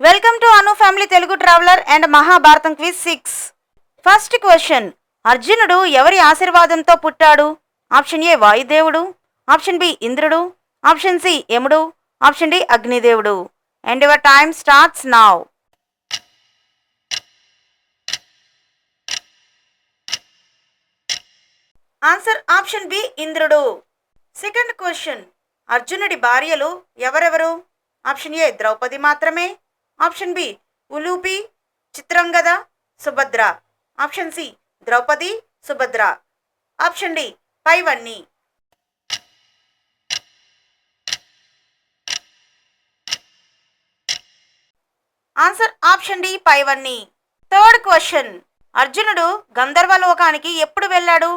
Welcome to Anu family Telugu traveller and Mahabharatam quiz 6. First question. అర్జునుడు ఎవరి ఆశీర్వాదంతో పుట్టాడు? ఆప్షన్ ఏ వాయుదేవుడు, ఆప్షన్ బి ఇంద్రుడు, ఆప్షన్ సి యముడు, ఆప్షన్ డి అగ్నిదేవుడు. And your time starts now. Answer option B ఇంద్రుడు. Second question. అర్జునుడి భార్యలు ఎవరెవరు? ఆప్షన్ ఏ ద్రౌపది మాత్రమే, option B Ulupi, Chitrangada, Subhadra, option C Draupadi, Subhadra, option D పైవన్నీ. ఆన్సర్ ఆప్షన్ డి పైవన్నీ. Third question. అర్జునుడు గంధర్వలోకానికి ఎప్పుడు వెళ్ళాడు?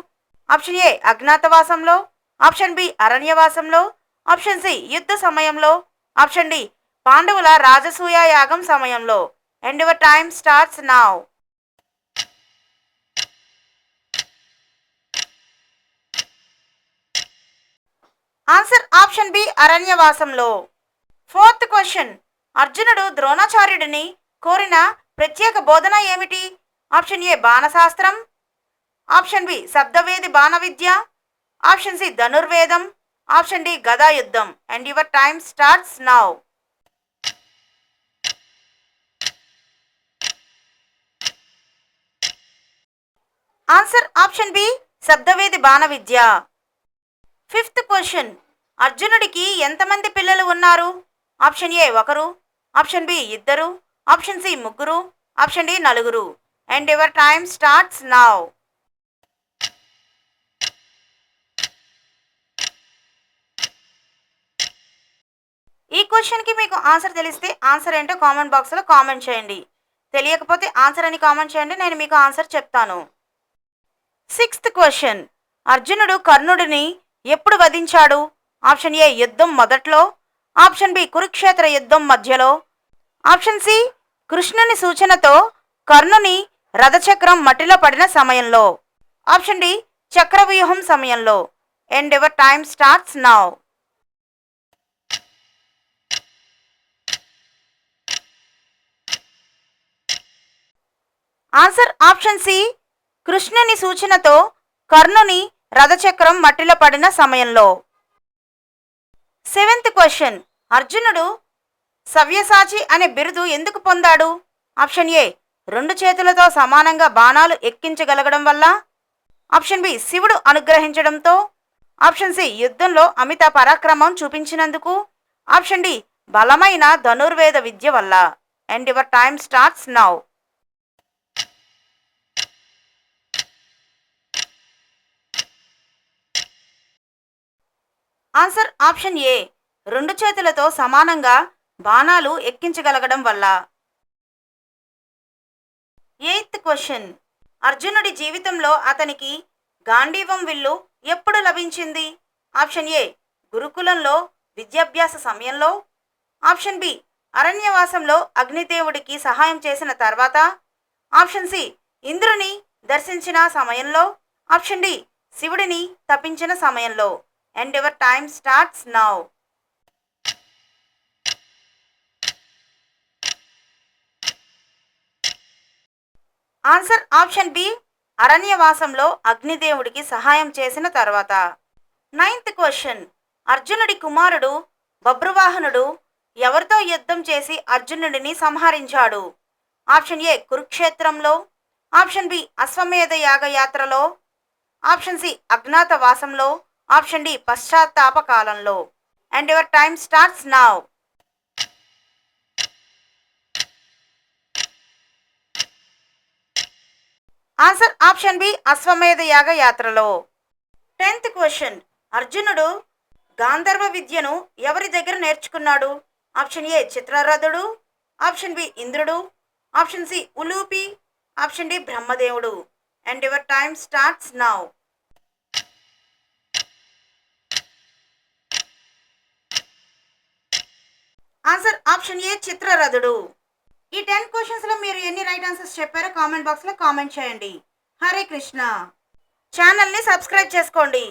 ఆప్షన్ ఏ అజ్ఞాతవాసంలో, ఆప్షన్ బి అరణ్యవాసంలో, ఆప్షన్ సి యుద్ధ సమయంలో, ఆప్షన్ డి పాండవుల రాజసూయ యాగం సమయంలో. And your time starts now. Answer option B అరణ్యవాసంలో. Fourth question. అర్జునుడు ద్రోణాచార్యుడిని కోరిన ప్రత్యేక బోధన ఏమిటి? ఆప్షన్ ఏ బాణశాస్త్రం, ఆప్షన్ బి శబ్దవేది బాణ విద్య, ఆప్షన్ సి ధనుర్వేదం, ఆప్షన్ డి గదా యుద్ధం. And your time starts now. Answer option B శబ్దవేది బాణ విద్య. Fifth question. అర్జునుడికి ఎంతమంది పిల్లలు ఉన్నారు? ఆప్షన్ ఏ ఒకరు, ఆప్షన్ బి ఇద్దరు, ఆప్షన్ సి ముగ్గురు, ఆప్షన్ డి నలుగురు. And your time starts now. ఈ క్వశ్చన్కి మీకు ఆన్సర్ తెలిస్తే ఆన్సర్ ఏంటో కామెంట్ బాక్స్లో కామెంట్ చేయండి. తెలియకపోతే ఆన్సర్ అని కామెంట్ చేయండి, నేను మీకు ఆన్సర్ చెప్తాను. Sixth question. అర్జునుడు కర్ణుడిని ఎప్పుడు వధించాడు? ఆప్షన్ ఏ యుద్ధం మొదట్లో, ఆప్షన్ బి కురుక్షేత్ర యుద్ధం మధ్యలో, ఆప్షన్ సి కృష్ణుని సూచనతో కర్ణుని రథచక్రం మట్టిలో పడిన సమయంలో, ఆప్షన్ డి చక్రవ్యూహం సమయంలో. And your time starts now. Answer option C కృష్ణుని సూచనతో కర్ణుని రథచక్రం మట్టిలో పడిన సమయంలో. Seventh question. అర్జునుడు సవ్యసాచి అనే బిరుదు ఎందుకు పొందాడు? ఆప్షన్ ఏ రెండు చేతులతో సమానంగా బాణాలు ఎక్కించగలగడం వల్ల, ఆప్షన్ బి శివుడు అనుగ్రహించడంతో, ఆప్షన్ సి యుద్ధంలో అమిత పరాక్రమం చూపించినందుకు, ఆప్షన్ డి బలమైన ధనుర్వేద విద్య వల్ల. And your time starts now. Answer option ఏ రెండు చేతులతో సమానంగా బాణాలు ఎక్కించగలగడం వల్ల. Eighth question. అర్జునుడి జీవితంలో అతనికి గాంధీవం విల్లు ఎప్పుడు లభించింది? ఆప్షన్ ఏ గురుకులంలో విద్యాభ్యాస సమయంలో, ఆప్షన్ బి అరణ్యవాసంలో అగ్నిదేవుడికి సహాయం చేసిన తర్వాత, ఆప్షన్ సి ఇంద్రుని దర్శించిన సమయంలో, ఆప్షన్ డి శివుడిని తప్పించిన సమయంలో. And your time starts now. Answer option B అరణ్యవాసంలో అగ్నిదేవుడికి సహాయం చేసిన తర్వాత. Ninth question. అర్జునుడి కుమారుడు బభ్రువాహనుడు ఎవరితో యుద్ధం చేసి అర్జునుడిని సంహరించాడు? ఆప్షన్ ఏ కురుక్షేత్రంలో, ఆప్షన్ బి అశ్వమేధ యాగ యాత్రలో, ఆప్షన్ సి అజ్ఞాతవాసంలో, ఆప్షన్ డి పశ్చాత్తాప కాలంలో. And your time starts now. Answer option B అశ్వమేధ యాగ యాత్రలో. 10th question. అర్జునుడు గాంధర్వ విద్యను ఎవరి దగ్గర నేర్చుకున్నాడు? ఆప్షన్ ఏ చిత్రరథుడు, ఆప్షన్ బి ఇంద్రుడు, ఆప్షన్ సి ఉలూపి, ఆప్షన్ డి బ్రహ్మదేవుడు. And your time starts now. Answer option A చిత్రరథుడు. ఈ 10 క్వశ్చన్స్లో మీరు ఎన్ని రైట్ ఆన్సర్స్ చెప్పారో కామెంట్ బాక్స్లో కామెంట్ చేయండి. హరే కృష్ణ. ఛానల్ని సబ్స్క్రైబ్ చేసుకోండి.